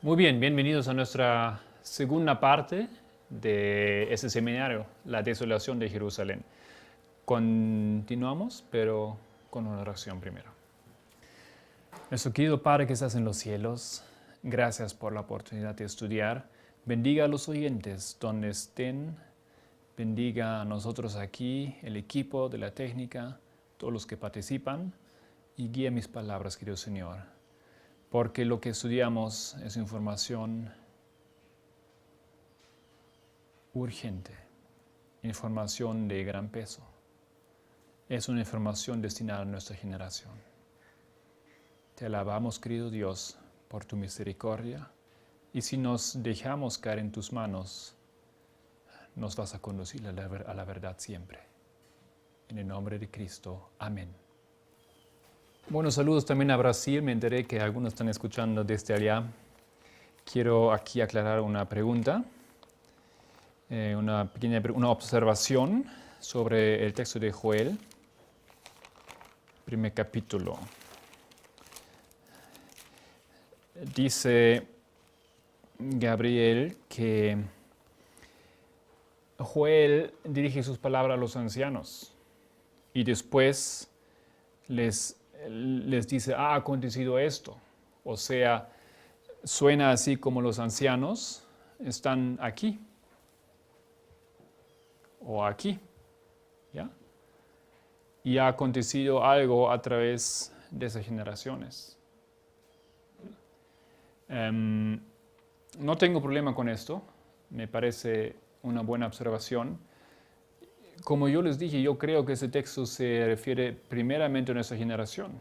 Muy bien, bienvenidos a nuestra segunda parte de ese seminario, La Desolación de Jerusalén. Continuamos, pero con una oración primero. Nuestro querido Padre que estás en los cielos, gracias por la oportunidad de estudiar. Bendiga a los oyentes donde estén. Bendiga a nosotros aquí, el equipo de la técnica, todos los que participan. Y guía mis palabras, querido Señor. Porque lo que estudiamos es información urgente, información de gran peso. Es una información destinada a nuestra generación. Te alabamos, querido Dios, por tu misericordia, y si nos dejamos caer en tus manos, nos vas a conducir a la verdad siempre. En el nombre de Cristo. Amén. Bueno, saludos también a Brasil. Me enteré que algunos están escuchando desde allá. Quiero aquí aclarar una pregunta, una observación sobre el texto de Joel, primer capítulo. Dice Gabriel que Joel dirige sus palabras a los ancianos y después les dice, ha acontecido esto. O sea, suena así como los ancianos están aquí o aquí, ¿ya? Y ha acontecido algo a través de esas generaciones. No tengo problema con esto, me parece una buena observación. Como yo les dije, yo creo que ese texto se refiere primeramente a nuestra generación.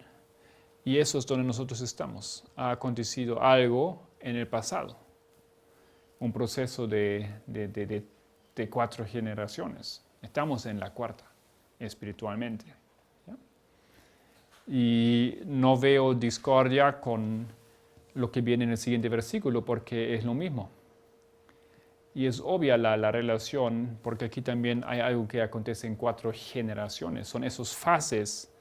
Y eso es donde nosotros estamos. Ha acontecido algo en el pasado. Un proceso de 4 generaciones. Estamos en la cuarta, espiritualmente. ¿Ya? Y no veo discordia con lo que viene en el siguiente versículo, porque es lo mismo. Y es obvia la relación, porque aquí también hay algo que acontece en 4 generaciones. Son esas fases,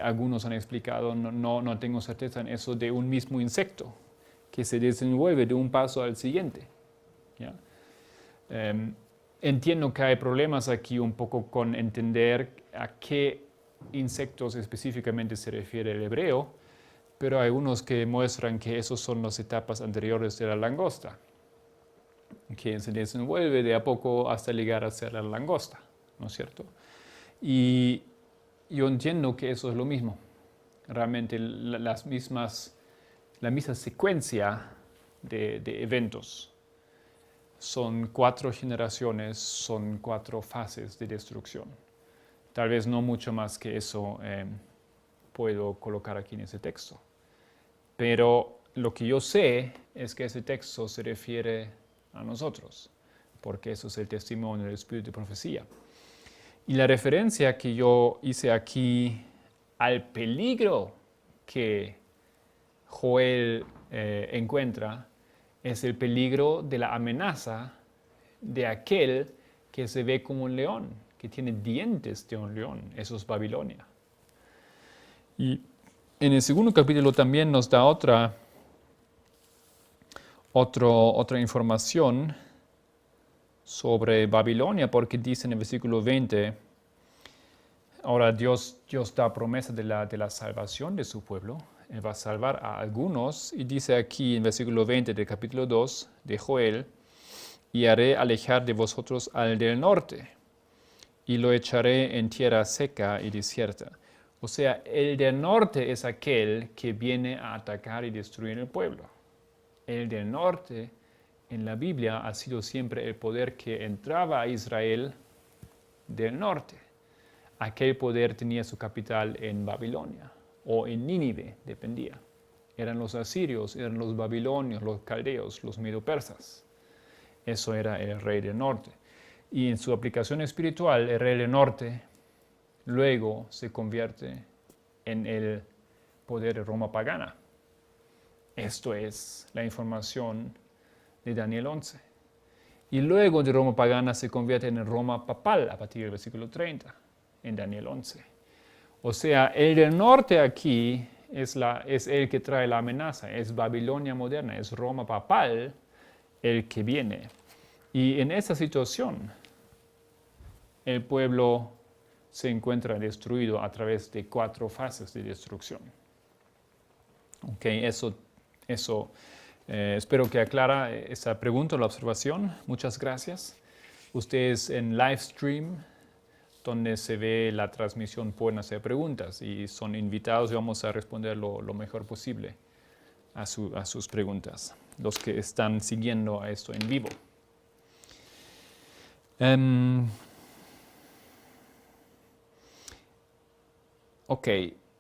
algunos han explicado, no tengo certeza en eso, de un mismo insecto que se desenvuelve de un paso al siguiente. ¿Ya? Entiendo que hay problemas aquí un poco con entender a qué insectos específicamente se refiere el hebreo, pero hay unos que muestran que esas son las etapas anteriores de la langosta, que se desenvuelve de a poco hasta llegar a ser la langosta, ¿no es cierto? Y yo entiendo que eso es lo mismo. Realmente la misma secuencia de eventos. Son 4 generaciones, son 4 fases de destrucción. Tal vez no mucho más que eso puedo colocar aquí en ese texto. Pero lo que yo sé es que ese texto se refiere a nosotros, porque eso es el testimonio del Espíritu de profecía. Y la referencia que yo hice aquí al peligro que Joel encuentra es el peligro de la amenaza de aquel que se ve como un león, que tiene dientes de un león. Eso es Babilonia. Y en el segundo capítulo también nos da otra información sobre Babilonia, porque dice en el versículo 20, ahora Dios da promesa de la salvación de su pueblo. Él va a salvar a algunos, y dice aquí en versículo 20 del capítulo 2 de Joel, y haré alejar de vosotros al del norte, y lo echaré en tierra seca y desierta. O sea, el del norte es aquel que viene a atacar y destruir el pueblo. El del norte en la Biblia ha sido siempre el poder que entraba a Israel del norte. Aquel poder tenía su capital en Babilonia o en Nínive, dependía. Eran los asirios, eran los babilonios, los caldeos, los medo-persas. Eso era el rey del norte. Y en su aplicación espiritual, el rey del norte luego se convierte en el poder de Roma pagana. Esto es la información de Daniel 11. Y luego de Roma pagana se convierte en Roma papal a partir del versículo 30, en Daniel 11. O sea, el del norte aquí es el que trae la amenaza, es Babilonia moderna, es Roma papal el que viene. Y en esa situación, el pueblo se encuentra destruido a través de 4 fases de destrucción. Ok, eso espero que aclara esa pregunta o la observación. Muchas gracias. Ustedes en live stream, donde se ve la transmisión, pueden hacer preguntas y son invitados y vamos a responder lo mejor posible a sus preguntas, los que están siguiendo a esto en vivo. Ok,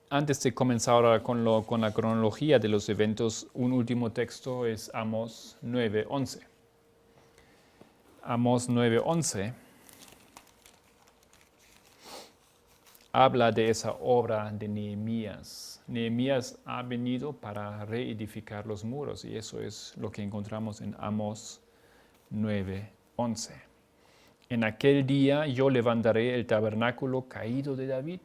antes de comenzar ahora con la cronología de los eventos, un último texto es Amós 9:11. Amós 9:11 habla de esa obra de Nehemías. Nehemías ha venido para reedificar los muros y eso es lo que encontramos en Amós 9:11. En aquel día yo levantaré el tabernáculo caído de David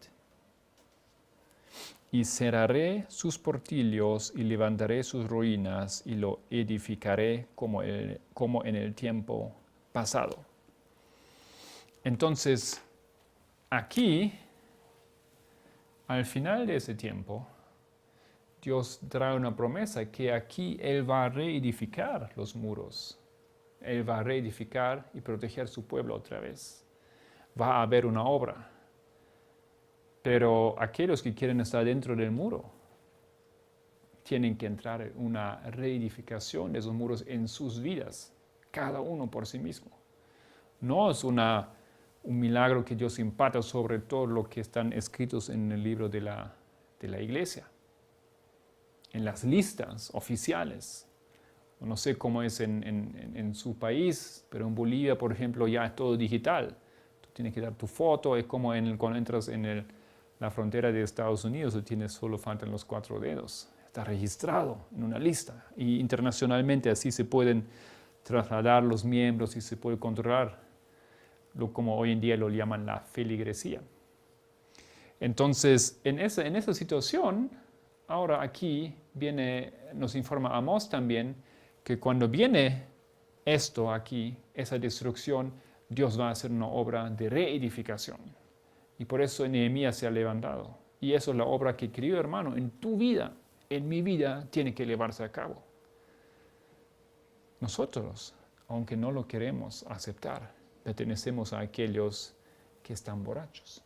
y cerraré sus portillos y levantaré sus ruinas y lo edificaré como en el tiempo pasado. Entonces, aquí, al final de ese tiempo, Dios trae una promesa que aquí Él va a reedificar los muros. Él va a reedificar y proteger su pueblo otra vez. Va a haber una obra. Pero aquellos que quieren estar dentro del muro tienen que entrar en una reedificación de esos muros en sus vidas, cada uno por sí mismo. No es un milagro que Dios imparte sobre todo lo que están escritos en el libro de la iglesia, en las listas oficiales. No sé cómo es en su país, pero en Bolivia, por ejemplo, ya es todo digital. Tú tienes que dar tu foto, es como cuando entras en la frontera de Estados Unidos, solo faltan los 4 dedos. Está registrado en una lista. Y internacionalmente así se pueden trasladar los miembros y se puede controlar como hoy en día lo llaman la feligresía. Entonces, en esa situación, ahora aquí nos informa Amós también que cuando viene esto aquí, esa destrucción, Dios va a hacer una obra de reedificación. Y por eso Nehemías se ha levantado. Y eso es la obra que, querido hermano, en tu vida, en mi vida, tiene que llevarse a cabo. Nosotros, aunque no lo queremos aceptar, pertenecemos a aquellos que están borrachos,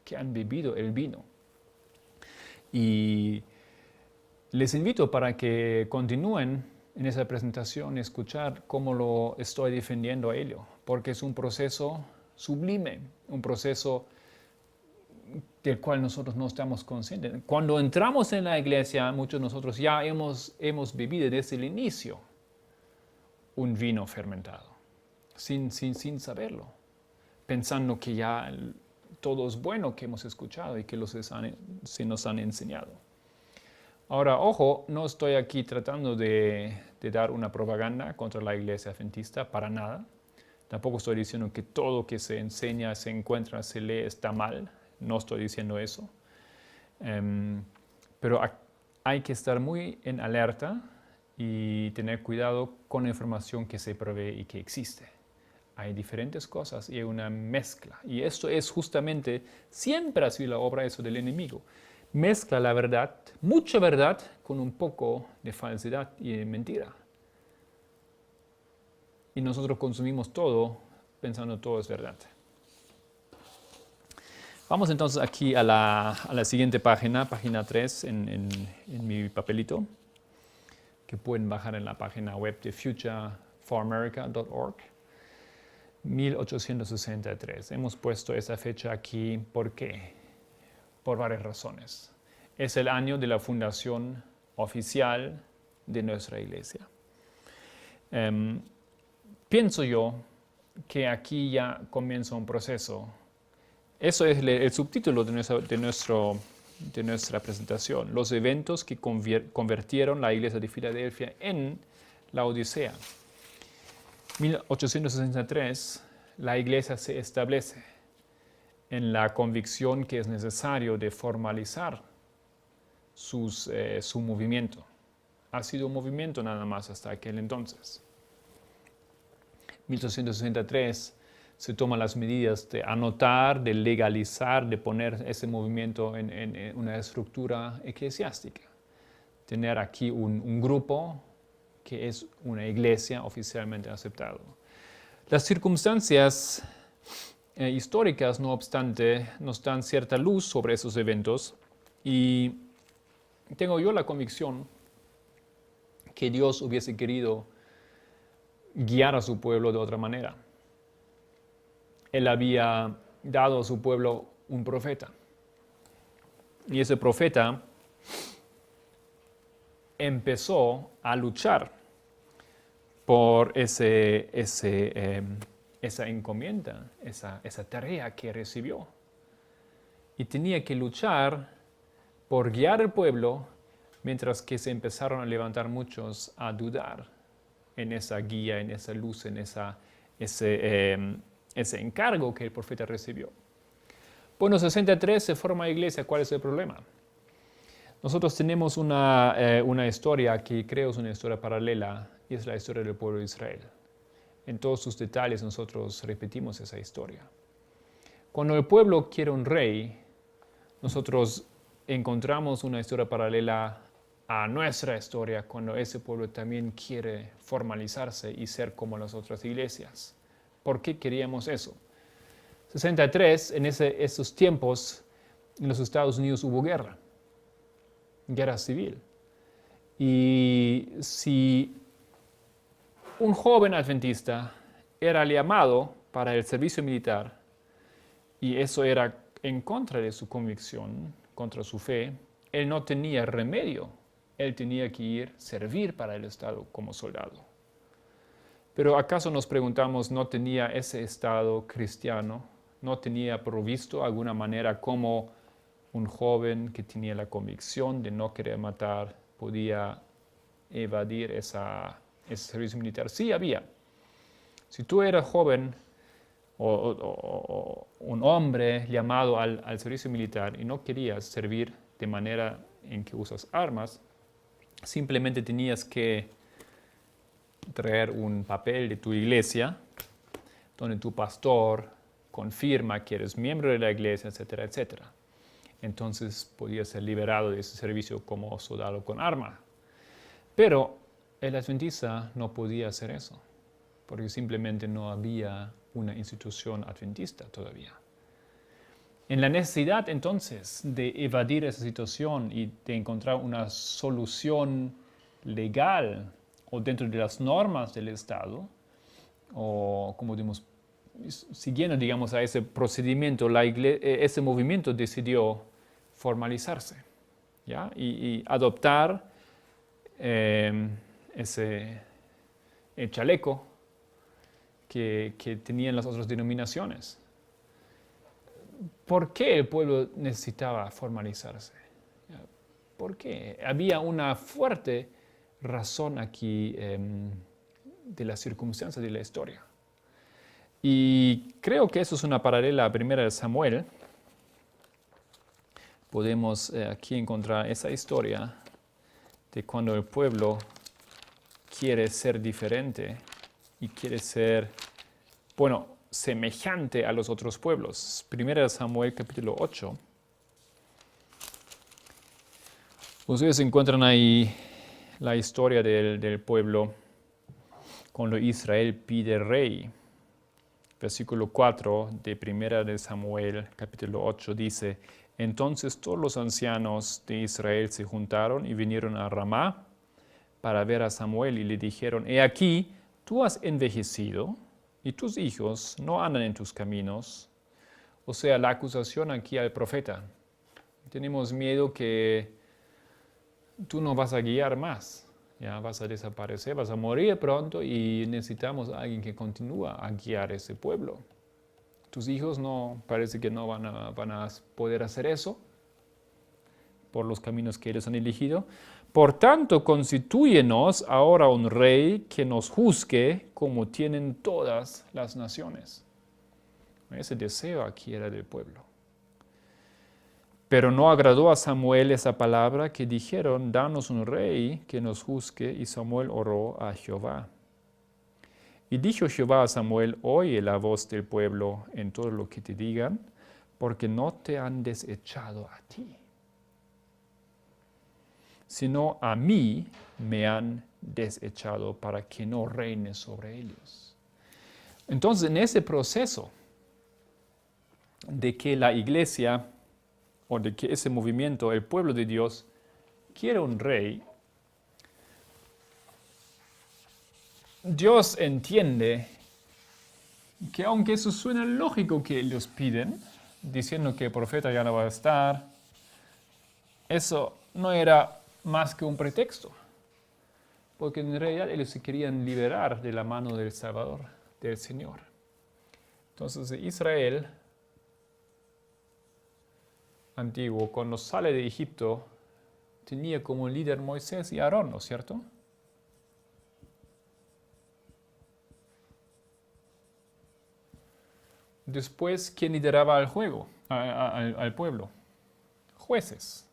que han bebido el vino. Y les invito para que continúen en esa presentación y escuchar cómo lo estoy defendiendo a ello, porque es un proceso sublime, un proceso del cual nosotros no estamos conscientes. Cuando entramos en la iglesia, muchos de nosotros ya hemos bebido desde el inicio un vino fermentado, sin saberlo, pensando que ya todo es bueno que hemos escuchado y que se nos han enseñado. Ahora, ojo, no estoy aquí tratando de dar una propaganda contra la iglesia adventista, para nada. Tampoco estoy diciendo que todo que se enseña, se encuentra, se lee está mal. No estoy diciendo eso. Pero hay que estar muy en alerta y tener cuidado con la información que se provee y que existe. Hay diferentes cosas y hay una mezcla. Y esto es justamente, siempre ha sido la obra eso del enemigo. Mezcla la verdad, mucha verdad, con un poco de falsedad y de mentira. Y nosotros consumimos todo pensando todo es verdad. Vamos entonces aquí a la siguiente página 3 en mi papelito, que pueden bajar en la página web de futureforamerica.org. 1863. Hemos puesto esa fecha aquí, ¿por qué? Por varias razones. Es el año de la fundación oficial de nuestra iglesia. Pienso yo que aquí ya comienza un proceso. Eso es el subtítulo de nuestra presentación. Los eventos que convirtieron la iglesia de Filadelfia en la Odisea. 1863, la iglesia se establece en la convicción que es necesario de formalizar su movimiento. Ha sido un movimiento nada más hasta aquel entonces. 1863 se toman las medidas de anotar, de legalizar, de poner ese movimiento en una estructura eclesiástica. Tener aquí un grupo que es una iglesia oficialmente aceptado. Las circunstancias históricas, no obstante, nos dan cierta luz sobre esos eventos y tengo yo la convicción que Dios hubiese querido guiar a su pueblo de otra manera. Él había dado a su pueblo un profeta. Y ese profeta empezó a luchar por esa encomienda, esa tarea que recibió. Y tenía que luchar por guiar al pueblo, mientras que se empezaron a levantar muchos a dudar en esa guía, en esa luz, en ese encargo que el profeta recibió. Bueno, en 63 se forma la iglesia. ¿Cuál es el problema? Nosotros tenemos una historia que creo es una historia paralela, y es la historia del pueblo de Israel. En todos sus detalles nosotros repetimos esa historia. Cuando el pueblo quiere un rey, nosotros encontramos una historia paralela a nuestra historia cuando ese pueblo también quiere formalizarse y ser como las otras iglesias. ¿Por qué queríamos eso? 63, en esos tiempos, en los Estados Unidos hubo guerra civil. Y si un joven adventista era llamado para el servicio militar, y eso era en contra de su convicción, contra su fe, él no tenía remedio. Él tenía que ir a servir para el Estado como soldado. Pero ¿acaso nos preguntamos, no tenía ese Estado cristiano, no tenía provisto alguna manera como un joven que tenía la convicción de no querer matar podía evadir ese servicio militar? Sí, había. Si tú eras joven o un hombre llamado al servicio militar y no querías servir de manera en que usas armas, simplemente tenías que traer un papel de tu iglesia donde tu pastor confirma que eres miembro de la iglesia, etcétera, etcétera. Entonces podías ser liberado de ese servicio como soldado con arma. Pero el adventista no podía hacer eso, porque simplemente no había una institución adventista todavía. En la necesidad entonces de evadir esa situación y de encontrar una solución legal o dentro de las normas del Estado, o como digamos, siguiendo digamos a ese procedimiento, ese movimiento decidió formalizarse, ¿ya? Y adoptar el chaleco que tenían las otras denominaciones. ¿Por qué el pueblo necesitaba formalizarse? ¿Por qué? Había una fuerte razón aquí de las circunstancias de la historia. Y creo que eso es una paralela a 1 Samuel. Podemos aquí encontrar esa historia de cuando el pueblo quiere ser diferente y quiere ser, semejante a los otros pueblos. 1 Samuel capítulo 8. Ustedes encuentran ahí la historia del pueblo cuando Israel pide rey. Versículo 4 de 1 Samuel capítulo 8 dice: Entonces todos los ancianos de Israel se juntaron y vinieron a Ramá para ver a Samuel y le dijeron: He aquí, tú has envejecido y tus hijos no andan en tus caminos. O sea, la acusación aquí al profeta. Tenemos miedo que tú no vas a guiar más. Ya vas a desaparecer, vas a morir pronto y necesitamos a alguien que continúe a guiar ese pueblo. Tus hijos parece que no van a poder hacer eso por los caminos que ellos han elegido. Por tanto, constitúyenos ahora un rey que nos juzgue como tienen todas las naciones. Ese deseo aquí era del pueblo. Pero no agradó a Samuel esa palabra que dijeron, danos un rey que nos juzgue, y Samuel oró a Jehová. Y dijo Jehová a Samuel, oye la voz del pueblo en todo lo que te digan, porque no te han desechado a ti, sino a mí me han desechado para que no reine sobre ellos. Entonces, en ese proceso de que la iglesia, o de que ese movimiento, el pueblo de Dios, quiere un rey, Dios entiende que aunque eso suena lógico que ellos piden, diciendo que el profeta ya no va a estar, eso no era más que un pretexto, porque en realidad ellos se querían liberar de la mano del Salvador, del Señor. Entonces Israel antiguo, cuando sale de Egipto, tenía como líder Moisés y Aarón, ¿no es cierto? Después, ¿quién lideraba al pueblo? Jueces.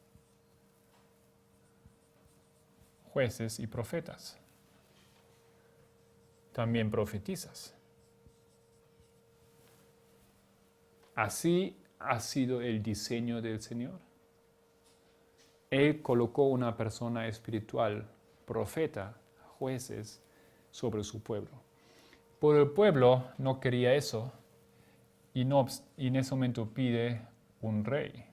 Jueces y profetas. También profetizas. Así ha sido el diseño del Señor. Él colocó una persona espiritual, profeta, jueces, sobre su pueblo. Pero el pueblo no quería eso y en ese momento pide un rey.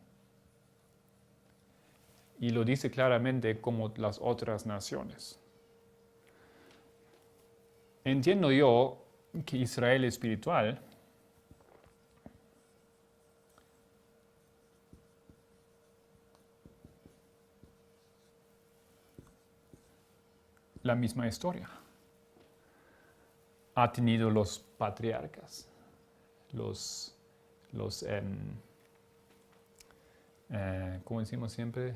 Y lo dice claramente como las otras naciones. Entiendo yo que Israel espiritual la misma historia. Ha tenido los patriarcas, como decimos siempre,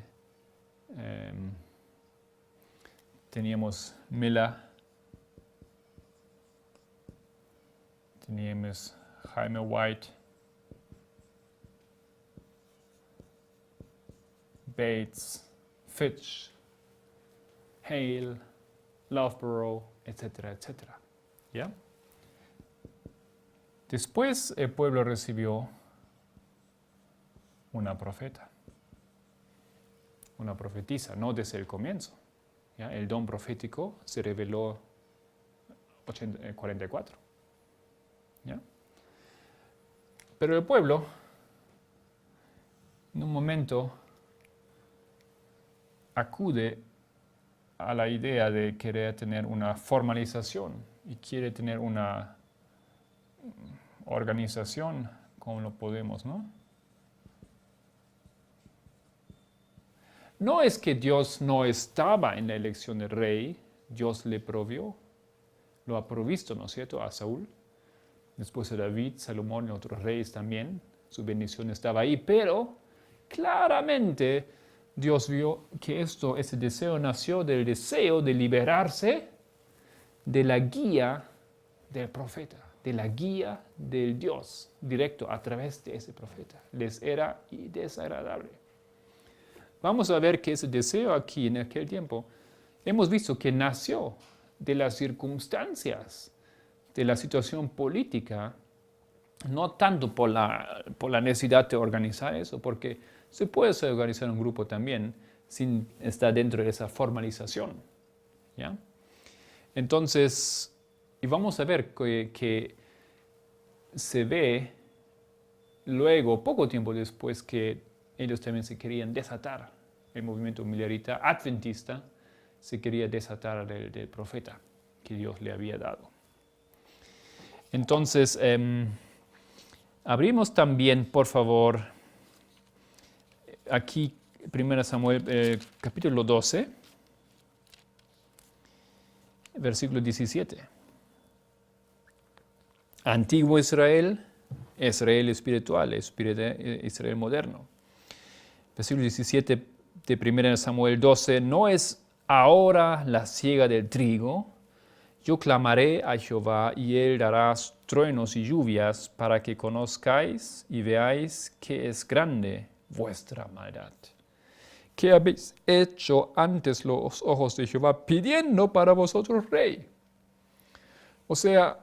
teníamos Mila, teníamos Jaime White, Bates, Fitch, Hale, Loughborough, etcétera, etcétera. ¿Ya? Después el pueblo recibió una profeta, una profetisa, no desde el comienzo. ¿Ya? El don profético se reveló en 44. ¿Ya? Pero el pueblo, en un momento, acude a la idea de querer tener una formalización y quiere tener una organización como lo podemos, ¿no? No es que Dios no estaba en la elección del rey, Dios le provió, lo ha provisto, ¿no es cierto?, a Saúl, después a David, Salomón y otros reyes también, su bendición estaba ahí, pero claramente Dios vio que ese deseo nació del deseo de liberarse de la guía del profeta, de la guía del Dios directo a través de ese profeta. Les era desagradable. Vamos a ver que ese deseo aquí en aquel tiempo, hemos visto que nació de las circunstancias, de la situación política, no tanto por la necesidad de organizar eso, porque se puede organizar un grupo también sin estar dentro de esa formalización. ¿Ya? Entonces, y vamos a ver que se ve luego, poco tiempo después, que ellos también se querían desatar. El movimiento militarista adventista se quería desatar del profeta que Dios le había dado. Entonces, abrimos también, por favor, aquí 1 Samuel, capítulo 12, versículo 17. Antiguo Israel, Israel espiritual, Israel moderno. Versículo 17 de 1 Samuel 12, no es ahora la siega del trigo. Yo clamaré a Jehová y él dará truenos y lluvias para que conozcáis y veáis que es grande vuestra maldad. ¿Qué habéis hecho antes los ojos de Jehová, pidiendo para vosotros rey? O sea,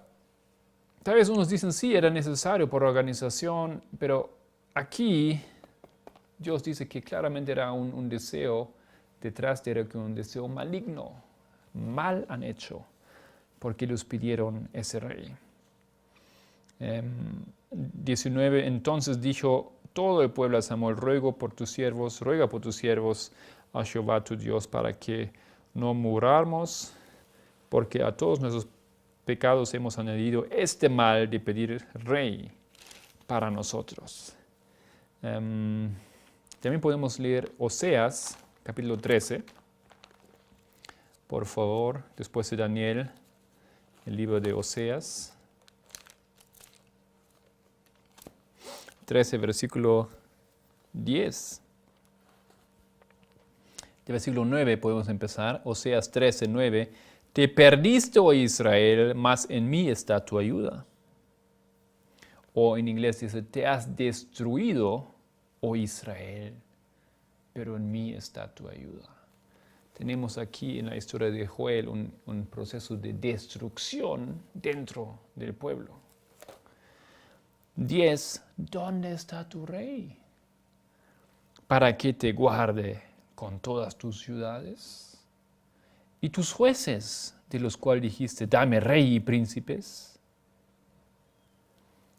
tal vez unos dicen, sí, era necesario por organización, pero aquí Dios dice que claramente era un deseo, detrás de era un deseo maligno. Mal han hecho, porque los pidieron ese rey. 19, entonces dijo todo el pueblo a Samuel, ruega por tus siervos a Jehová tu Dios, para que no muramos, porque a todos nuestros pecados hemos añadido este mal de pedir rey para nosotros. También podemos leer Oseas, capítulo 13, por favor, después de Daniel, el libro de Oseas. 13, versículo 10. De versículo 9 podemos empezar. Oseas 13, 9. Te perdiste, oh Israel, mas en mí está tu ayuda. O en inglés dice, te has destruido, oh Israel, pero en mí está tu ayuda. Tenemos aquí en la historia de Joel un proceso de destrucción dentro del pueblo. 10. ¿Dónde está tu rey? Para que te guarde con todas tus ciudades. Y tus jueces, de los cuales dijiste, dame rey y príncipes.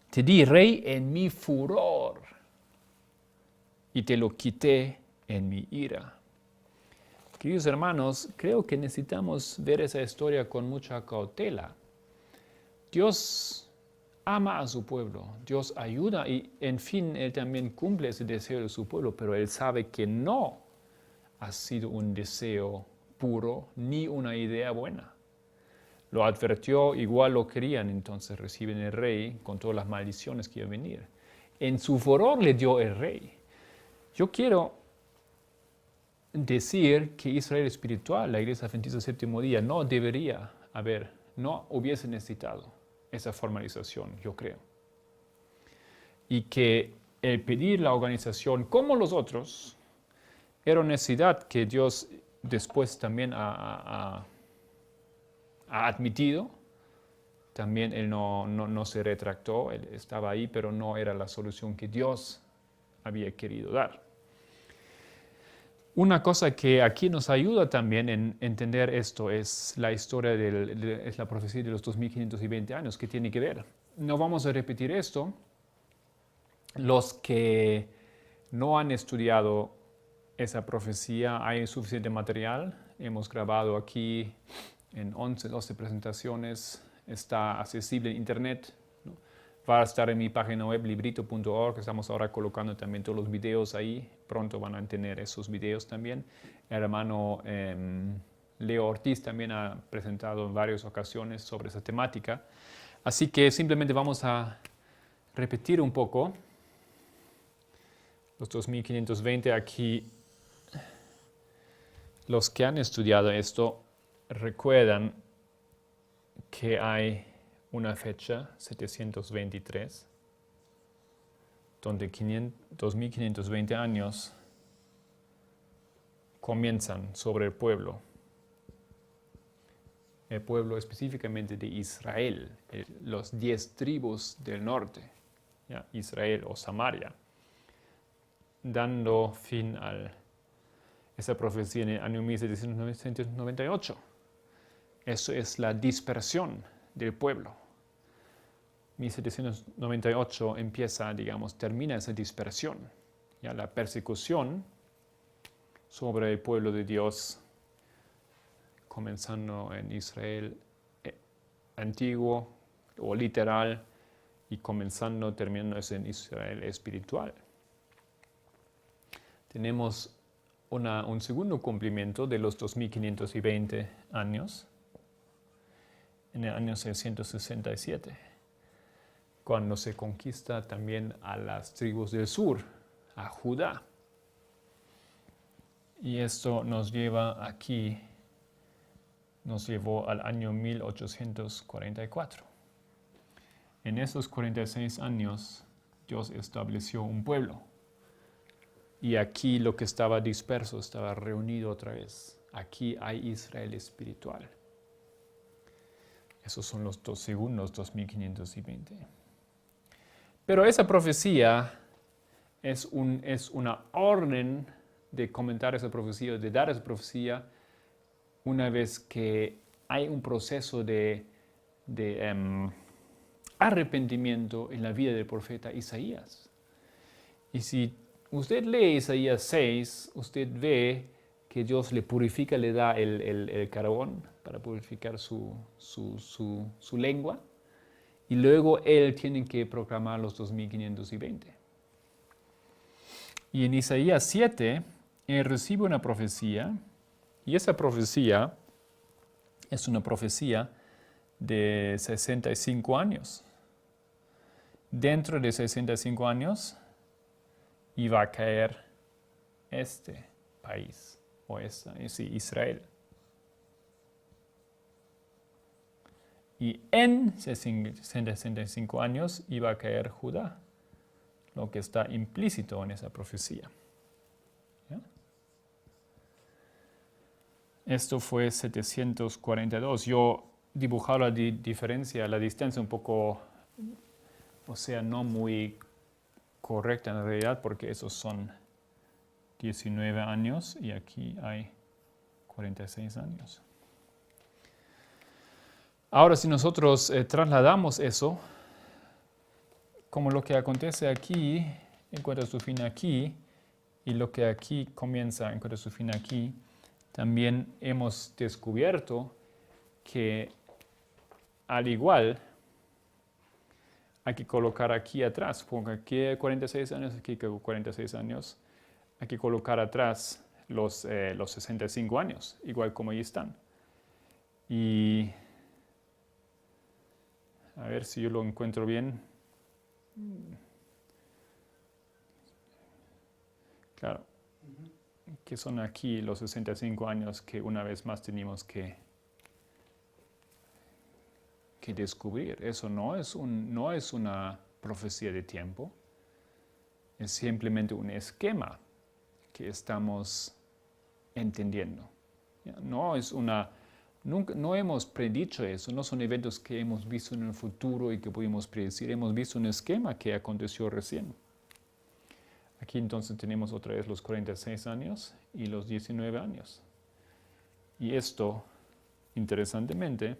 Te di rey en mi furor y te lo quité en mi ira. Queridos hermanos, creo que necesitamos ver esa historia con mucha cautela. Dios ama a su pueblo, Dios ayuda y en fin, Él también cumple ese deseo de su pueblo, pero Él sabe que no ha sido un deseo puro ni una idea buena. Lo advirtió, igual lo querían, entonces reciben el rey con todas las maldiciones que iban a venir. En su furor le dio el rey. Yo quiero decir que Israel espiritual, la Iglesia Adventista del Séptimo Día, no hubiese necesitado esa formalización, yo creo. Y que el pedir la organización, como los otros, era una necesidad que Dios después también ha admitido. También Él no se retractó, Él estaba ahí, pero no era la solución que Dios había querido dar. Una cosa que aquí nos ayuda también en entender esto es la historia, es la profecía de los 2520 años, que tiene que ver. No vamos a repetir esto. Los que no han estudiado esa profecía, hay suficiente material. Hemos grabado aquí en 11, 12 presentaciones. Está accesible en internet. Va a estar en mi página web, librito.org. Estamos ahora colocando también todos los videos ahí. Pronto van a tener esos videos también. El hermano Leo Ortiz también ha presentado en varias ocasiones sobre esa temática. Así que simplemente vamos a repetir un poco los 2520 aquí. Los que han estudiado esto recuerdan que hay una fecha, 723, donde 2520 años comienzan sobre el pueblo específicamente de Israel, los 10 tribus del norte, ¿ya? Israel o Samaria, dando fin a esa profecía en el año 1798. Eso es la dispersión del pueblo. 1798 termina esa dispersión, ya la persecución sobre el pueblo de Dios, comenzando en Israel antiguo o literal y terminando en Israel espiritual. Tenemos un segundo cumplimiento de los 2520 años en el año 667. Cuando se conquista también a las tribus del sur, a Judá. Y esto nos llevó al año 1844. En esos 46 años, Dios estableció un pueblo y aquí lo que estaba disperso estaba reunido otra vez. Aquí hay Israel espiritual. Esos son los dos segundos, 2520. Pero esa profecía es una orden de comentar esa profecía, de dar esa profecía, una vez que hay un proceso de arrepentimiento en la vida del profeta Isaías. Y si usted lee Isaías 6, usted ve que Dios le purifica, le da el carbón para purificar su lengua, y luego él tiene que proclamar los 2520. Y en Isaías 7, él recibe una profecía, y esa profecía es una profecía de 65 años. Dentro de 65 años iba a caer este país, o Israel. Y en 65 años iba a caer Judá, lo que está implícito en esa profecía. ¿Ya? Esto fue 742. Yo dibujaba la diferencia, la distancia un poco, no muy correcta en realidad, porque esos son 19 años y aquí hay 46 años. Ahora, si nosotros trasladamos eso, como lo que acontece aquí encuentra su fin aquí, y lo que aquí comienza encuentra su fin aquí, también hemos descubierto que al igual hay que colocar aquí atrás, ponga aquí 46 años, aquí 46 años, hay que colocar atrás los 65 años, igual como ahí están. Y a ver si yo lo encuentro bien. Claro, que son aquí los 65 años que una vez más tenemos que descubrir. Eso no es una profecía de tiempo, es simplemente un esquema que estamos entendiendo. No hemos predicho eso, no son eventos que hemos visto en el futuro y que pudimos predecir, hemos visto un esquema que aconteció recién. Aquí entonces tenemos otra vez los 46 años y los 19 años. Y esto, interesantemente,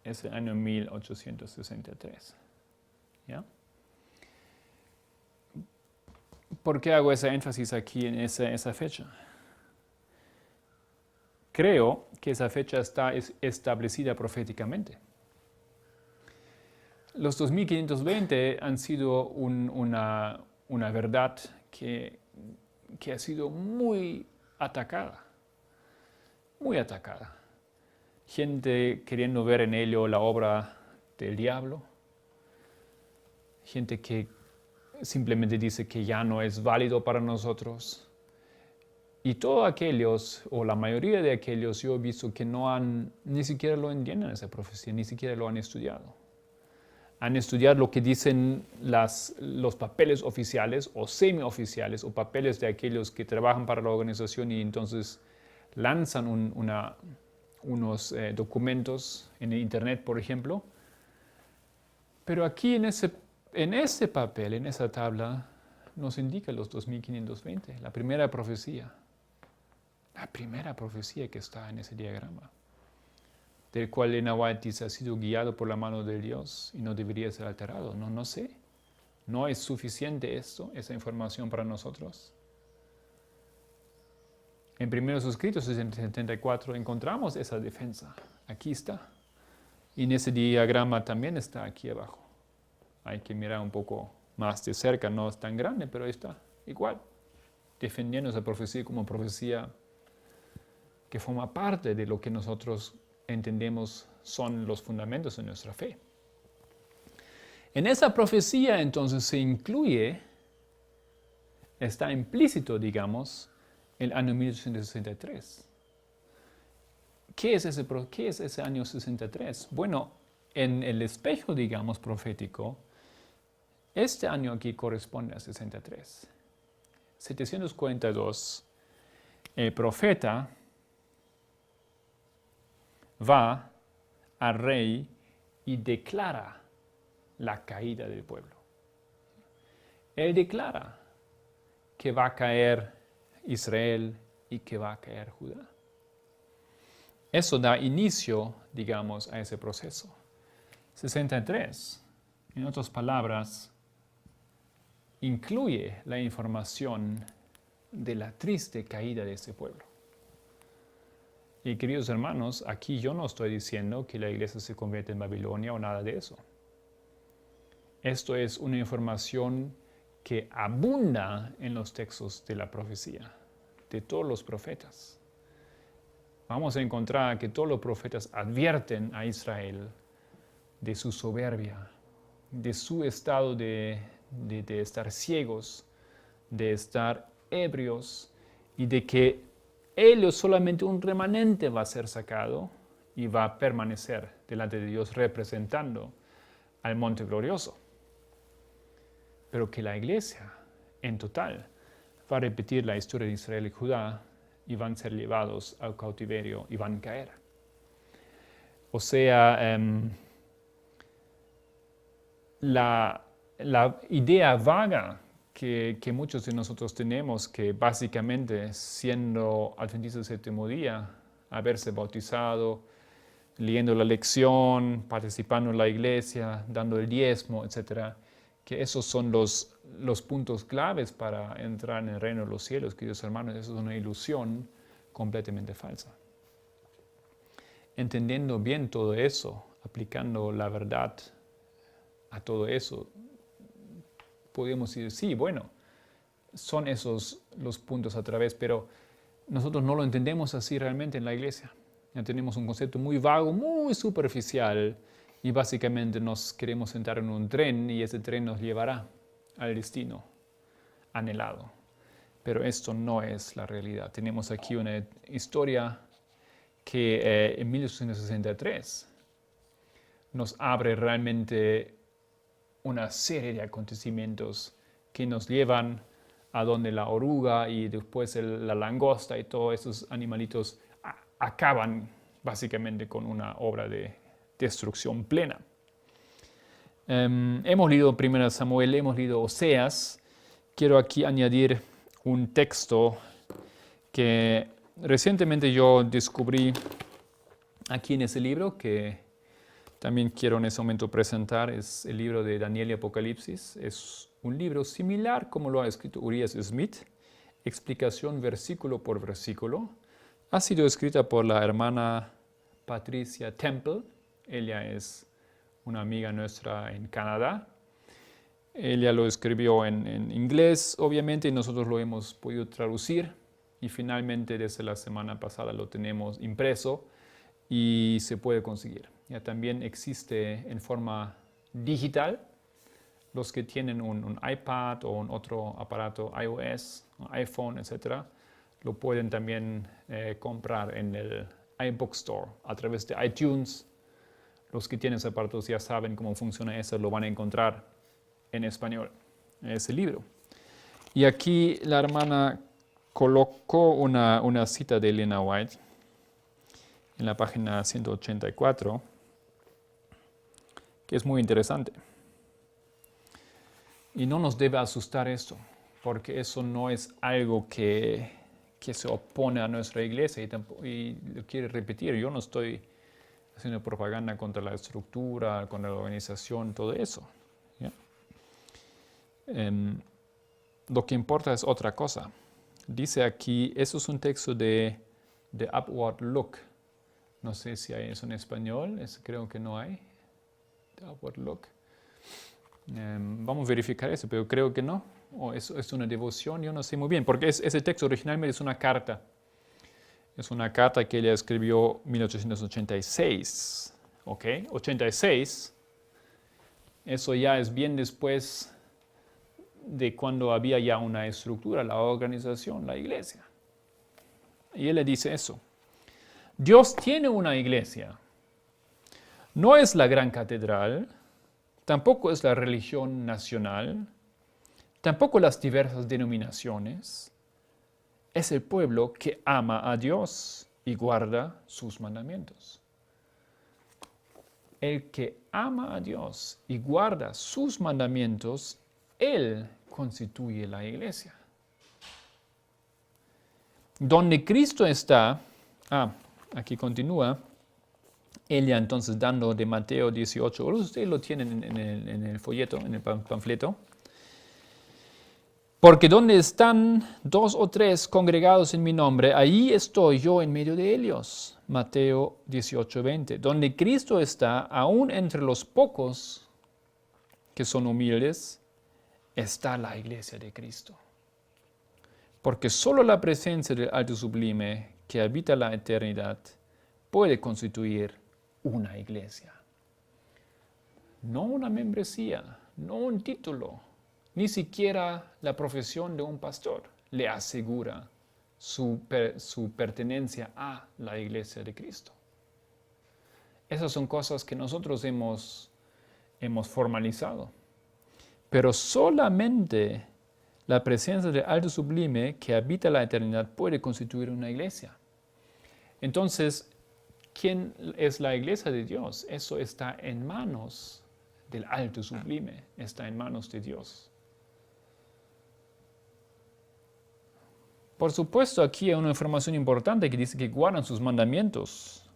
es el año 1863. ¿Ya? ¿Por qué hago ese énfasis aquí en esa fecha? Creo que esa fecha está establecida proféticamente. Los 2520 han sido una verdad que ha sido muy atacada. Muy atacada. Gente queriendo ver en ello la obra del diablo. Gente que simplemente dice que ya no es válido para nosotros. Y todos aquellos, o la mayoría de aquellos, yo he visto que ni siquiera lo entienden esa profecía, ni siquiera lo han estudiado. Han estudiado lo que dicen los papeles oficiales o semioficiales, o papeles de aquellos que trabajan para la organización y entonces lanzan unos documentos en el internet, por ejemplo. Pero aquí en ese papel, en esa tabla, nos indica los 2520, la primera profecía. La primera profecía que está en ese diagrama, del cual Elena White dice ha sido guiado por la mano de Dios y no debería ser alterado. No sé. ¿No es suficiente esa información para nosotros? En Primeros Escritos 74 encontramos esa defensa. Aquí está. Y en ese diagrama también está aquí abajo. Hay que mirar un poco más de cerca, no es tan grande, pero está igual, defendiendo esa profecía como profecía que forma parte de lo que nosotros entendemos son los fundamentos de nuestra fe. En esa profecía entonces se incluye, está implícito, digamos, el año 1863. ¿Qué es ese año 63? Bueno, en el espejo, digamos, profético, Este año aquí corresponde a 63. 742, el profeta va al rey y declara la caída del pueblo. Él declara que va a caer Israel y que va a caer Judá. Eso da inicio, digamos, a ese proceso. 63, en otras palabras, incluye la información de la triste caída de ese pueblo. Y queridos hermanos, aquí yo no estoy diciendo que la iglesia se convierte en Babilonia o nada de eso. Esto es una información que abunda en los textos de la profecía, de todos los profetas. Vamos a encontrar que todos los profetas advierten a Israel de su soberbia, de su estado de estar ciegos, de estar ebrios y de que ellos solamente un remanente va a ser sacado y va a permanecer delante de Dios representando al monte glorioso. Pero que la iglesia en total va a repetir la historia de Israel y Judá y van a ser llevados al cautiverio y van a caer. O sea, la idea vaga que muchos de nosotros tenemos, que básicamente siendo adventistas del séptimo día, haberse bautizado, leyendo la lección, participando en la iglesia, dando el diezmo, etc., que esos son los puntos claves para entrar en el reino de los cielos, queridos hermanos. Eso es una ilusión completamente falsa. Entendiendo bien todo eso, aplicando la verdad a todo eso, podemos decir, sí, bueno, son esos los puntos a través, pero nosotros no lo entendemos así realmente en la iglesia. Ya tenemos un concepto muy vago, muy superficial, y básicamente nos queremos sentar en un tren y ese tren nos llevará al destino anhelado. Pero esto no es la realidad. Tenemos aquí una historia que en 1863 nos abre realmente una serie de acontecimientos que nos llevan a donde la oruga y después la langosta y todos esos animalitos acaban básicamente con una obra de destrucción plena. Hemos leído 1 Samuel, hemos leído Oseas. Quiero aquí añadir un texto que recientemente yo descubrí aquí en ese libro, que también quiero en ese momento presentar. Es el libro de Daniel y Apocalipsis. Es un libro similar como lo ha escrito Urias Smith, explicación versículo por versículo. Ha sido escrita por la hermana Patricia Temple. Ella es una amiga nuestra en Canadá. Ella lo escribió en inglés, obviamente, y nosotros lo hemos podido traducir. Y finalmente, desde la semana pasada, lo tenemos impreso y se puede conseguir. Ya también existe en forma digital. Los que tienen un iPad o un otro aparato iOS, un iPhone, etc., lo pueden también comprar en el iBookstore a través de iTunes. Los que tienen aparatos ya saben cómo funciona eso, lo van a encontrar en español, ese libro. Y aquí la hermana colocó una cita de Elena White en la página 184, que es muy interesante. Y no nos debe asustar esto, porque eso no es algo que se opone a nuestra iglesia y lo quiere repetir. Yo no estoy haciendo propaganda contra la estructura, contra la organización, todo eso. ¿Ya? Lo que importa es otra cosa. Dice aquí, eso es un texto de Upward Look. No sé si hay eso en español, creo que no hay. The Upward Look. Vamos a verificar eso, pero creo que no. O eso es una devoción, yo no sé muy bien, porque ese texto originalmente es una carta. Es una carta que ella escribió en 1886. ¿Ok? 86. Eso ya es bien después de cuando había ya una estructura, la organización, la iglesia. Y él le dice eso. Dios tiene una iglesia. No es la gran catedral, tampoco es la religión nacional, tampoco las diversas denominaciones. Es el pueblo que ama a Dios y guarda sus mandamientos. El que ama a Dios y guarda sus mandamientos, Él constituye la iglesia. Donde Cristo está, aquí continúa, ella entonces dando de Mateo 18, ustedes lo tienen en el folleto, en el panfleto. Porque donde están 2 o 3 congregados en mi nombre, ahí estoy yo en medio de ellos. Mateo 18, 20. Donde Cristo está, aún entre los pocos que son humildes, está la iglesia de Cristo. Porque solo la presencia del Alto Sublime, que habita la eternidad, puede constituir una iglesia. No una membresía, no un título, ni siquiera la profesión de un pastor le asegura su pertenencia a la iglesia de Cristo. Esas son cosas que nosotros hemos formalizado. Pero solamente la presencia del Alto Sublime que habita la eternidad puede constituir una iglesia. Entonces, ¿quién es la iglesia de Dios? Eso está en manos del Alto Sublime, está en manos de Dios. Por supuesto, aquí hay una información importante que dice que guardan sus mandamientos.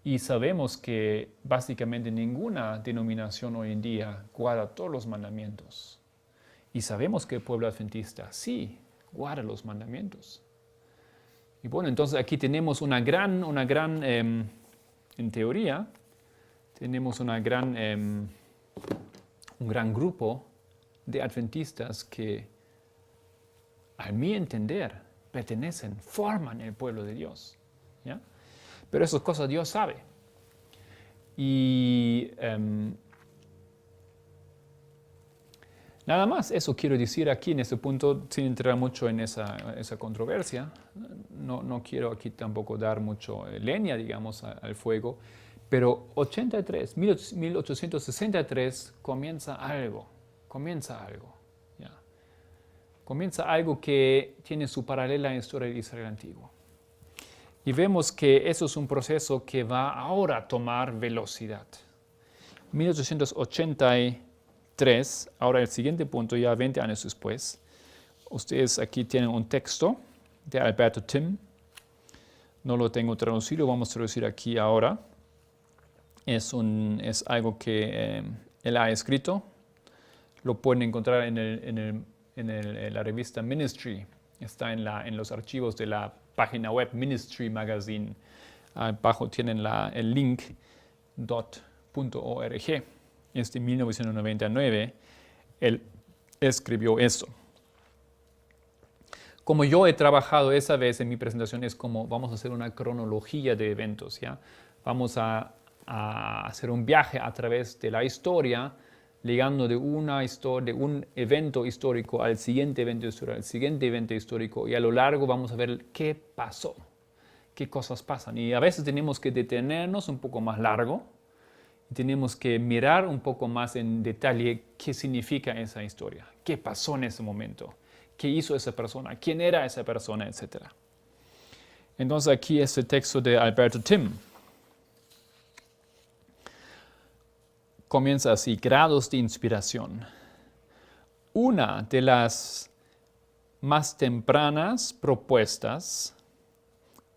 Y sabemos que básicamente ninguna denominación hoy en día guarda todos los mandamientos. Y sabemos que el pueblo adventista sí guarda los mandamientos. Y bueno, entonces aquí tenemos en teoría, tenemos un gran grupo de adventistas que, a mi entender, forman el pueblo de Dios. ¿Ya? Pero esas cosas Dios sabe. Y nada más, eso quiero decir aquí en este punto, sin entrar mucho en esa controversia. No quiero aquí tampoco dar mucho leña, digamos, al fuego. Pero 1863 comienza algo. ¿Ya? Comienza algo que tiene su paralela en la historia de Israel antiguo. Y vemos que eso es un proceso que va ahora a tomar velocidad. 1883, ahora el siguiente punto, ya 20 años después. Ustedes aquí tienen un texto de Alberto Tim. No lo tengo traducido, vamos a traducir aquí ahora. Es algo que él ha escrito. Lo pueden encontrar en la revista Ministry. Está en los archivos de la página web Ministry Magazine. Abajo tienen el link .org. Es de 1999. Él escribió eso. Como yo he trabajado esa vez en mi presentación, es como vamos a hacer una cronología de eventos. ¿Ya? Vamos a hacer un viaje a través de la historia, ligando de un evento histórico al siguiente evento histórico, y a lo largo vamos a ver qué pasó, qué cosas pasan. Y a veces tenemos que detenernos un poco más largo, y tenemos que mirar un poco más en detalle qué significa esa historia, qué pasó en ese momento, qué hizo esa persona, quién era esa persona, etc. Entonces aquí es el texto de Alberto Tim. Comienza así, grados de inspiración. Una de las más tempranas propuestas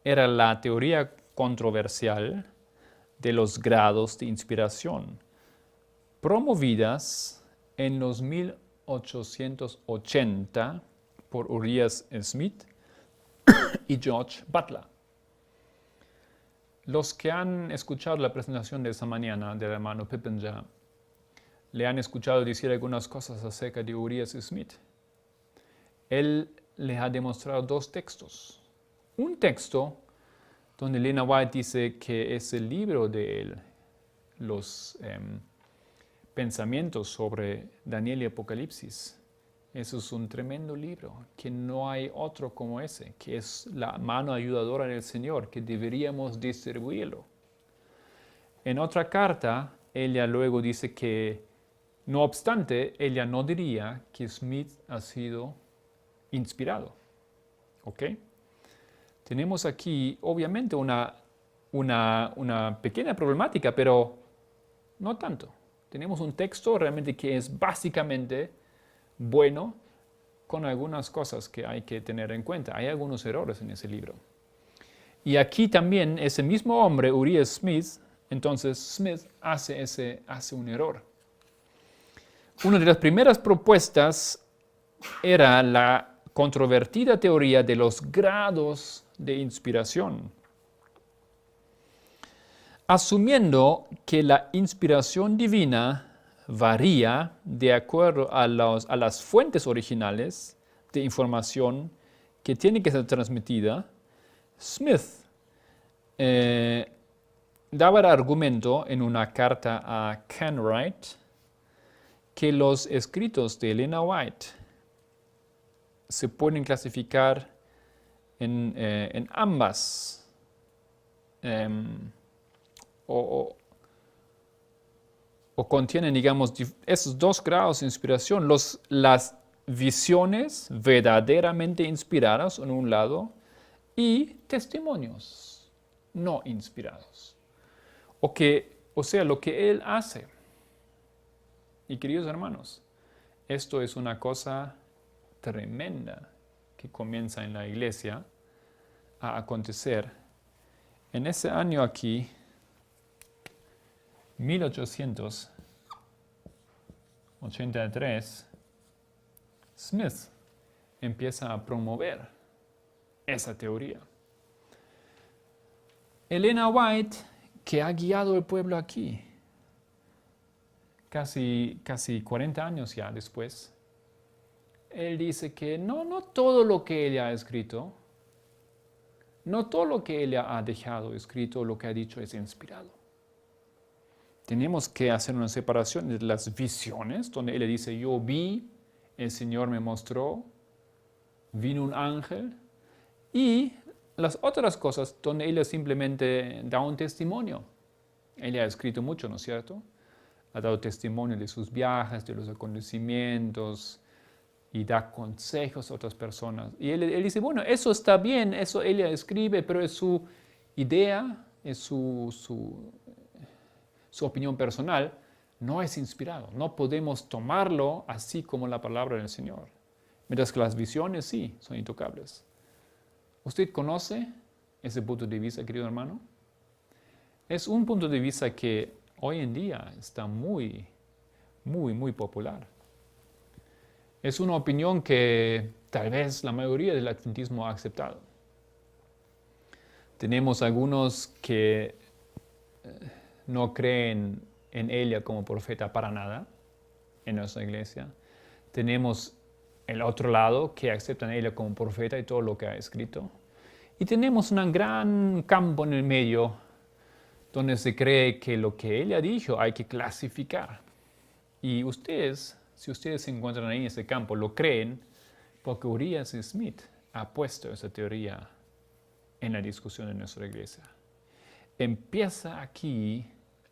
era la teoría controversial de los grados de inspiración, promovidas en los 1880 por Uriah Smith y George Butler. Los que han escuchado la presentación de esta mañana del hermano Pippenger le han escuchado decir algunas cosas acerca de Uriah Smith. Él les ha demostrado 2 textos. Un texto donde Lena White dice que es el libro de él, los pensamientos sobre Daniel y Apocalipsis. Eso es un tremendo libro, que no hay otro como ese, que es la mano ayudadora del Señor, que deberíamos distribuirlo. En otra carta, ella luego dice que, no obstante, ella no diría que Smith ha sido inspirado. ¿Ok? Tenemos aquí, obviamente, una pequeña problemática, pero no tanto. Tenemos un texto realmente que es básicamente bueno, con algunas cosas que hay que tener en cuenta. Hay algunos errores en ese libro. Y aquí también ese mismo hombre, Uriah Smith, entonces Smith hace un error. Una de las primeras propuestas era la controvertida teoría de los grados de inspiración. Asumiendo que la inspiración divina varía de acuerdo a las fuentes originales de información que tiene que ser transmitida, Smith daba el argumento en una carta a Kenwright que los escritos de Elena White se pueden clasificar en ambas o contienen, digamos, esos dos grados de inspiración, las visiones verdaderamente inspiradas en un lado y testimonios no inspirados. O sea, lo que él hace. Y queridos hermanos, esto es una cosa tremenda que comienza en la iglesia a acontecer. En ese año aquí, 1883, Smith empieza a promover esa teoría. Elena White, que ha guiado al pueblo aquí, casi 40 años ya después, él dice que no todo lo que ella ha escrito, no todo lo que ella ha dejado escrito, lo que ha dicho es inspirado. Tenemos que hacer una separación de las visiones, donde ella dice, yo vi, el Señor me mostró, vino un ángel, y las otras cosas donde ella simplemente da un testimonio. Ella ha escrito mucho, ¿no es cierto? Ha dado testimonio de sus viajes, de los acontecimientos, y da consejos a otras personas. Y él dice, bueno, eso está bien, eso ella escribe, pero es su idea, es su opinión personal, no es inspirado. No podemos tomarlo así como la palabra del Señor. Mientras que las visiones sí, son intocables. ¿Usted conoce ese punto de vista, querido hermano? Es un punto de vista que hoy en día está muy popular. Es una opinión que tal vez la mayoría del adventismo ha aceptado. Tenemos algunos que no creen en ella como profeta para nada en nuestra iglesia. Tenemos el otro lado que aceptan a ella como profeta y todo lo que ha escrito. Y tenemos un gran campo en el medio donde se cree que lo que ella dijo hay que clasificar. Y ustedes, si ustedes se encuentran ahí en ese campo, lo creen porque Uriah Smith ha puesto esa teoría en la discusión de nuestra iglesia. Empieza aquí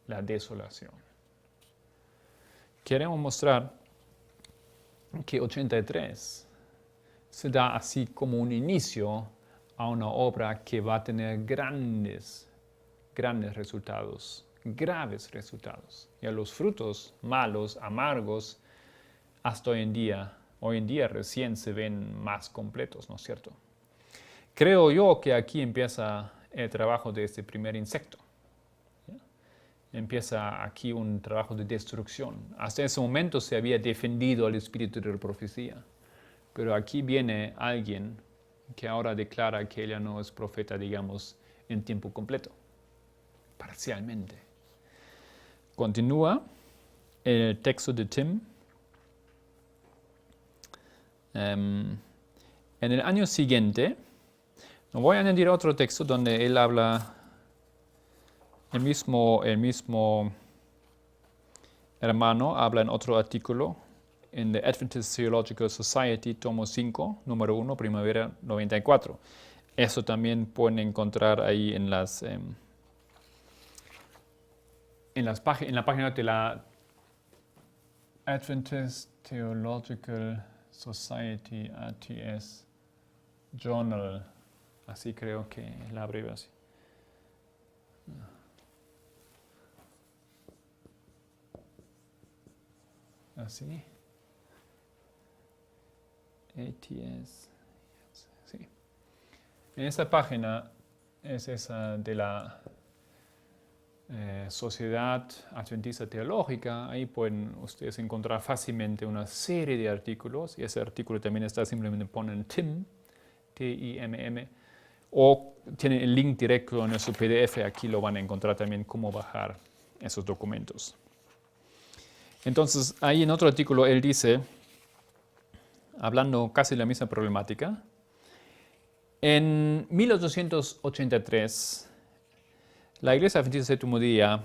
la desolación. Queremos mostrar que 83 se da así como un inicio a una obra que va a tener grandes resultados, graves resultados. Y a los frutos malos, amargos, hasta hoy en día recién se ven más completos, ¿no es cierto? Creo yo que aquí empieza el trabajo de este primer insecto. Empieza aquí un trabajo de destrucción. Hasta ese momento se había defendido al espíritu de la profecía. Pero aquí viene alguien que ahora declara que ella no es profeta, digamos, en tiempo completo, parcialmente. Continúa el texto de Tim. En el año siguiente, voy a añadir otro texto donde él habla. El mismo hermano habla en otro artículo en The Adventist Theological Society, tomo 5, número 1, primavera 94. Eso también pueden encontrar ahí en en la página de la Adventist Theological Society, ATS Journal, así creo que la abreviación. Así. ATS. Sí. En esta página es esa de la Sociedad Adventista Teológica. Ahí pueden ustedes encontrar fácilmente una serie de artículos. Y ese artículo también está, simplemente ponen TIMM, T-I-M-M. O tienen el link directo en su PDF. Aquí lo van a encontrar también cómo bajar esos documentos. Entonces, ahí en otro artículo él dice, hablando casi de la misma problemática, en 1883, la Iglesia Adventista del Séptimo Día,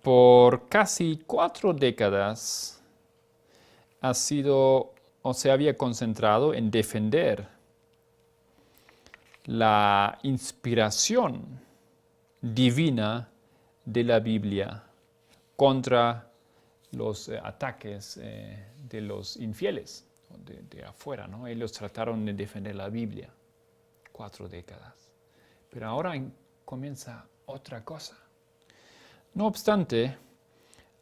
por casi 4 décadas, se había concentrado en defender la inspiración divina de la Biblia contra los ataques de los infieles de afuera, ¿no? Ellos trataron de defender la Biblia 4 décadas. Pero ahora comienza otra cosa. No obstante,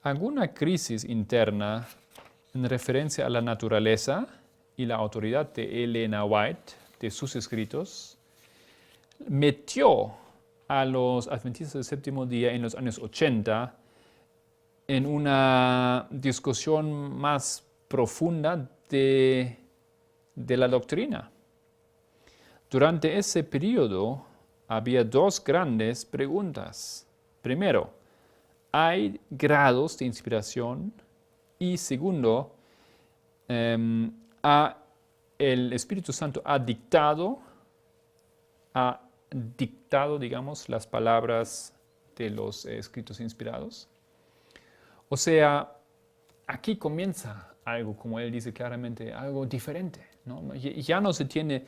alguna crisis interna en referencia a la naturaleza y la autoridad de Elena White, de sus escritos, metió a los adventistas del séptimo día en los años 80 en una discusión más profunda de la doctrina. Durante ese periodo había 2 grandes preguntas. Primero, ¿hay grados de inspiración? Y segundo, el Espíritu Santo ha dictado, digamos, las palabras de los escritos inspirados. O sea, aquí comienza algo, como él dice claramente, algo diferente, ¿no? Ya no se tiene,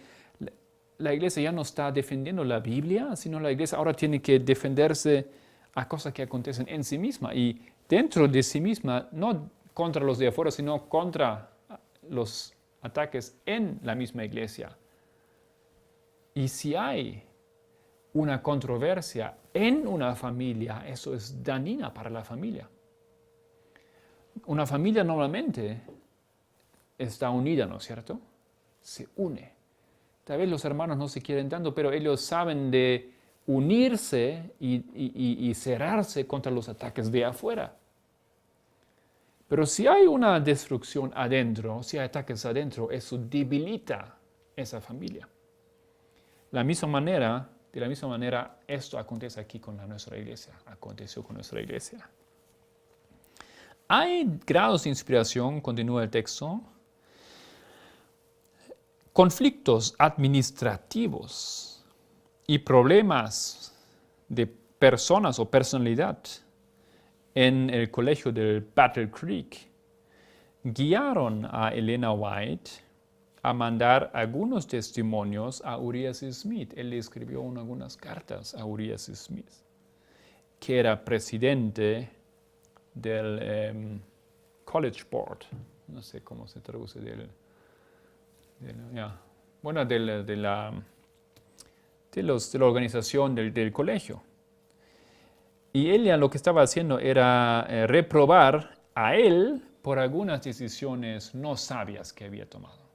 la iglesia ya no está defendiendo la Biblia, sino la iglesia ahora tiene que defenderse a cosas que acontecen en sí misma y dentro de sí misma, no contra los de afuera, sino contra los ataques en la misma iglesia. Y si hay una controversia en una familia, eso es dañina para la familia. Una familia normalmente está unida, ¿no es cierto? Se une. Tal vez los hermanos no se quieren tanto, pero ellos saben de unirse y cerrarse contra los ataques de afuera. Pero si hay una destrucción adentro, si hay ataques adentro, eso debilita esa familia. De la misma manera, esto acontece aquí con nuestra iglesia, aconteció con nuestra iglesia. Hay grados de inspiración, continúa el texto, conflictos administrativos y problemas de personas o personalidad en el colegio del Battle Creek guiaron a Elena White a mandar algunos testimonios a Urias Smith. Él le escribió algunas cartas a Urias Smith, que era presidente del College Board, no sé cómo se traduce de la organización del colegio. Y ella lo que estaba haciendo era reprobar a él por algunas decisiones no sabias que había tomado.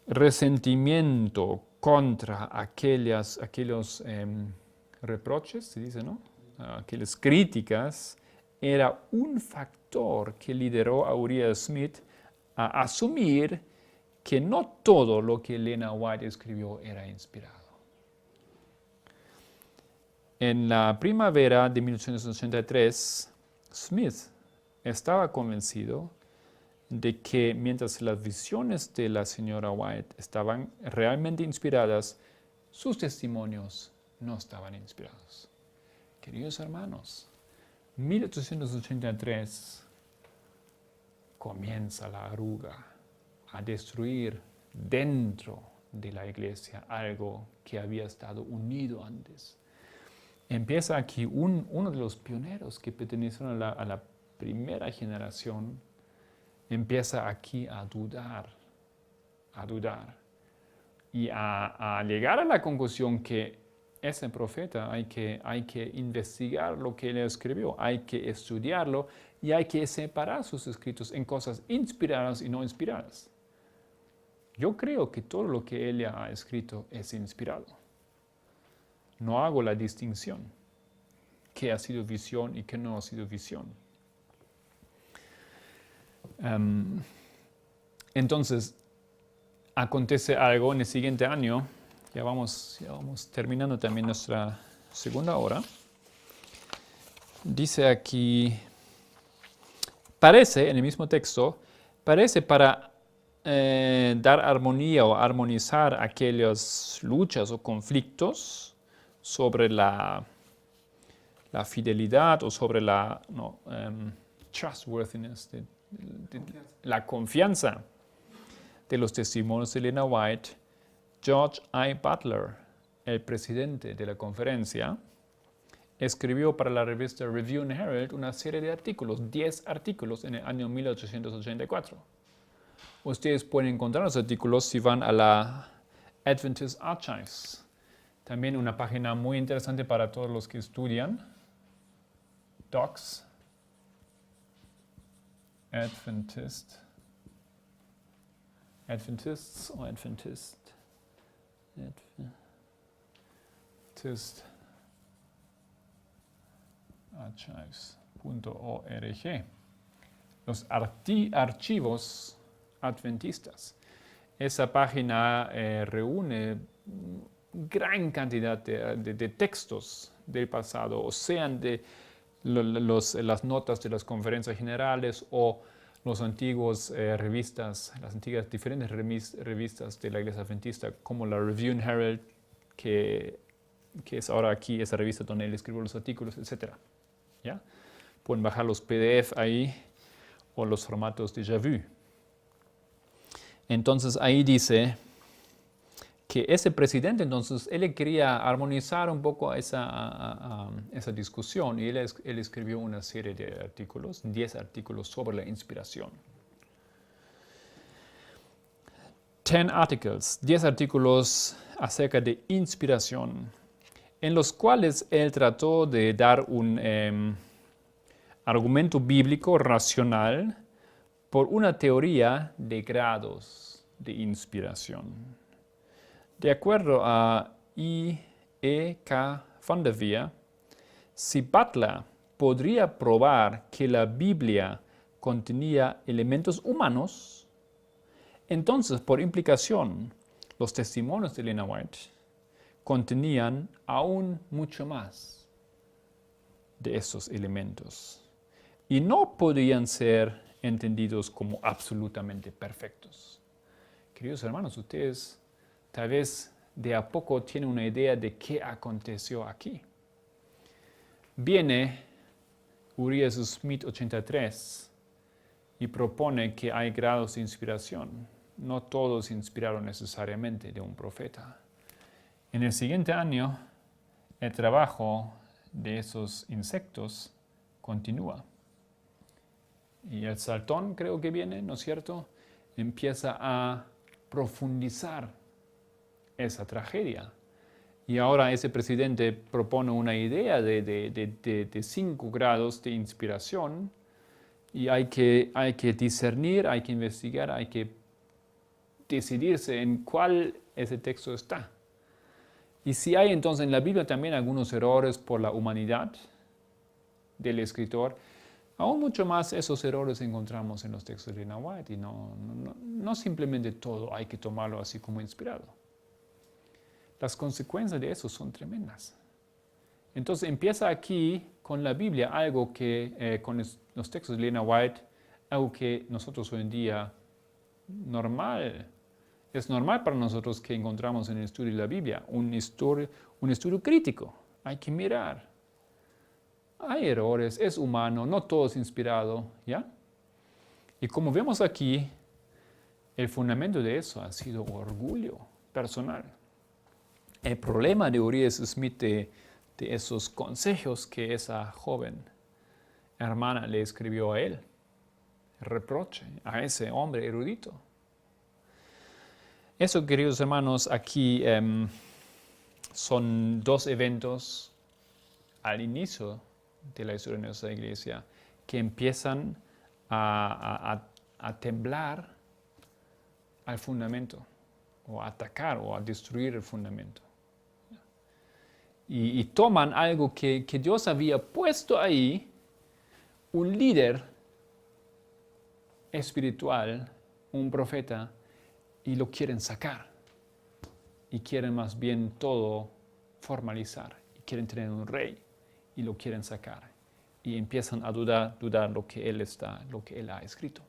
Resentimiento contra aquellos reproches, se dice, ¿no? Aquellas críticas, era un factor que lideró a Urias Smith a asumir que no todo lo que Elena White escribió era inspirado. En la primavera de 1883, Smith estaba convencido de que mientras las visiones de la señora White estaban realmente inspiradas, sus testimonios no estaban inspirados. Queridos hermanos, 1883 comienza la arruga a destruir dentro de la iglesia algo que había estado unido antes. empieza aquí uno de los pioneros que pertenecieron a la primera generación, empieza aquí a dudar y a llegar a la conclusión que ese profeta hay que investigar lo que él escribió, hay que estudiarlo y hay que separar sus escritos en cosas inspiradas y no inspiradas. Yo creo que todo lo que él ha escrito es inspirado. No hago la distinción qué ha sido visión y qué no ha sido visión. Entonces, acontece algo en el siguiente año. Ya vamos terminando también nuestra segunda hora. Dice aquí, parece, en el mismo texto, parece para dar armonía o armonizar aquellas luchas o conflictos sobre la fidelidad o sobre la trustworthiness, la confianza de los testimonios de Elena White. George I. Butler, el presidente de la conferencia, escribió para la revista Review and Herald una serie de artículos, 10 artículos en el año 1884. Ustedes pueden encontrar los artículos si van a la Adventist Archives. También una página muy interesante para todos los que estudian. Docs. Adventists o Adventist archives.org. Los archivos adventistas. Esa página reúne gran cantidad de textos del pasado, o sean de las notas de las conferencias generales o los antiguos revistas, las antiguas diferentes revistas de la Iglesia Adventista, como la Review and Herald, que es ahora aquí esa revista donde él escribió los artículos, etc. ¿Ya? Pueden bajar los PDF ahí o los formatos déjà vu. Entonces ahí dice que ese presidente, entonces, él quería armonizar un poco esa discusión y él escribió una serie de artículos, 10 artículos sobre la inspiración. 10 artículos acerca de inspiración, en los cuales él trató de dar un argumento bíblico racional por una teoría de grados de inspiración. De acuerdo a I.E.K. van der Veer, si Butler podría probar que la Biblia contenía elementos humanos, entonces, por implicación, los testimonios de Elena White contenían aún mucho más de esos elementos y no podían ser entendidos como absolutamente perfectos. Queridos hermanos, ustedes tal vez de a poco tienen una idea de qué aconteció aquí. Viene Uriah Smith 83 y propone que hay grados de inspiración. No todos inspiraron necesariamente de un profeta. En el siguiente año, el trabajo de esos insectos continúa. Y el Saltón, creo que viene, ¿no es cierto?, empieza a profundizar esa tragedia. Y ahora ese presidente propone una idea de 5 grados de inspiración y hay que discernir, hay que investigar, hay que decidirse en cuál ese texto está. Y si hay entonces en la Biblia también algunos errores por la humanidad del escritor, aún mucho más esos errores encontramos en los textos de Elena White y no simplemente todo hay que tomarlo así como inspirado. Las consecuencias de eso son tremendas. Entonces empieza aquí con la Biblia algo que, con los textos de Elena White, algo que nosotros hoy en día es normal para nosotros que encontramos en el estudio de la Biblia, un estudio crítico. Hay que mirar. Hay errores, es humano, no todo es inspirado, ¿ya? Y como vemos aquí, el fundamento de eso ha sido orgullo personal. El problema de Uriah Smith de de esos consejos que esa joven hermana le escribió a él. El reproche a ese hombre erudito. Eso, queridos hermanos, aquí son dos eventos al inicio de la historia de nuestra iglesia que empiezan a temblar al fundamento, o a atacar o a destruir el fundamento. Y toman algo que Dios había puesto ahí, un líder espiritual, un profeta, y lo quieren sacar. Y quieren más bien todo formalizar. Y quieren tener un rey y lo quieren sacar. Y empiezan a dudar lo que él ha escrito.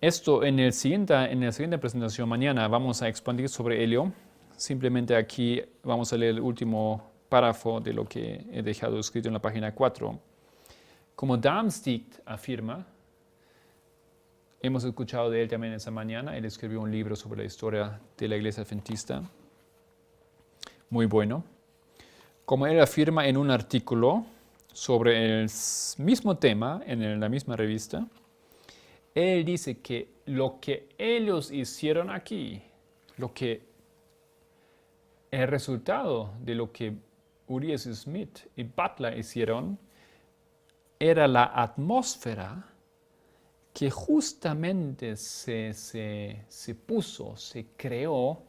Esto en la siguiente presentación mañana vamos a expandir sobre ello. Simplemente aquí vamos a leer el último párrafo de lo que he dejado escrito en la página 4. Como Darmstadt afirma, hemos escuchado de él también esa mañana, él escribió un libro sobre la historia de la Iglesia Adventista, muy bueno. Como él afirma en un artículo sobre el mismo tema en la misma revista, él dice que lo que ellos hicieron aquí, el resultado de lo que Urias Smith y Butler hicieron, era la atmósfera que justamente se creó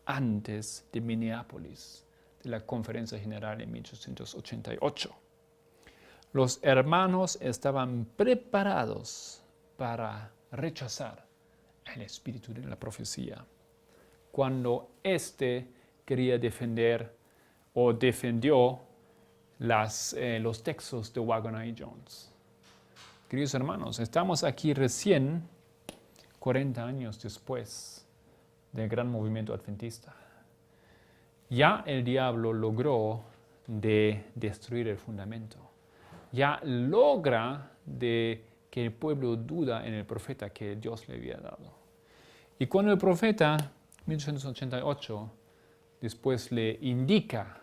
antes de Minneapolis, de la Conferencia General en 1888. Los hermanos estaban preparados para rechazar el espíritu de la profecía cuando éste quería defender o defendió los textos de Waggoner y Jones. Queridos hermanos, estamos aquí recién 40 años después del gran movimiento adventista. Ya el diablo logró destruir el fundamento. Ya logra que el pueblo duda en el profeta que Dios le había dado. Y cuando el profeta, 1888, después le indica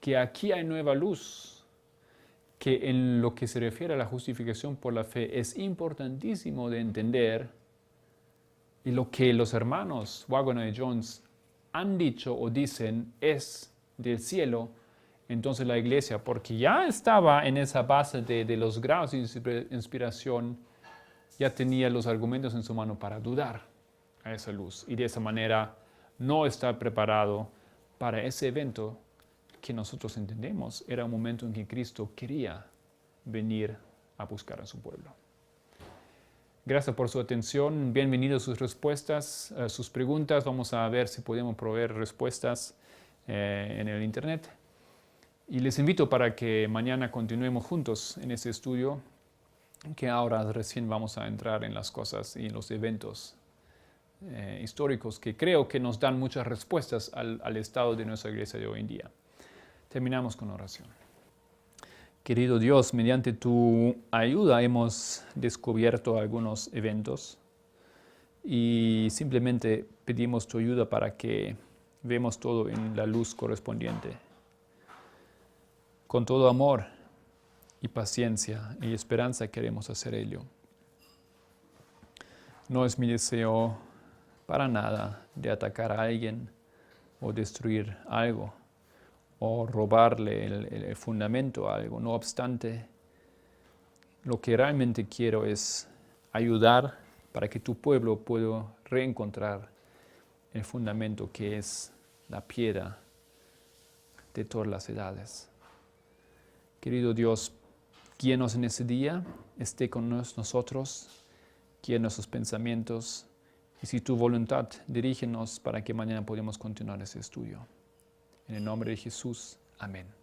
que aquí hay nueva luz, que en lo que se refiere a la justificación por la fe es importantísimo de entender, y lo que los hermanos Waggoner y Jones han dicho o dicen es del cielo, entonces la iglesia, porque ya estaba en esa base de los grados de inspiración, ya tenía los argumentos en su mano para dudar a esa luz y de esa manera no estar preparado para ese evento que nosotros entendemos era un momento en que Cristo quería venir a buscar a su pueblo. Gracias por su atención. Bienvenidos sus respuestas, sus preguntas. Vamos a ver si podemos proveer respuestas en el internet. Y les invito para que mañana continuemos juntos en este estudio, que ahora recién vamos a entrar en las cosas y en los eventos históricos que creo que nos dan muchas respuestas al estado de nuestra iglesia de hoy en día. Terminamos con oración. Querido Dios, mediante tu ayuda hemos descubierto algunos eventos y simplemente pedimos tu ayuda para que veamos todo en la luz correspondiente. Con todo amor y paciencia y esperanza queremos hacer ello. No es mi deseo para nada de atacar a alguien o destruir algo o robarle el fundamento a algo. No obstante, lo que realmente quiero es ayudar para que tu pueblo pueda reencontrar el fundamento que es la piedra de todas las edades. Querido Dios, guíanos en ese día, esté con nosotros, guía nuestros pensamientos y si tu voluntad, dirígenos para que mañana podamos continuar ese estudio. En el nombre de Jesús, amén.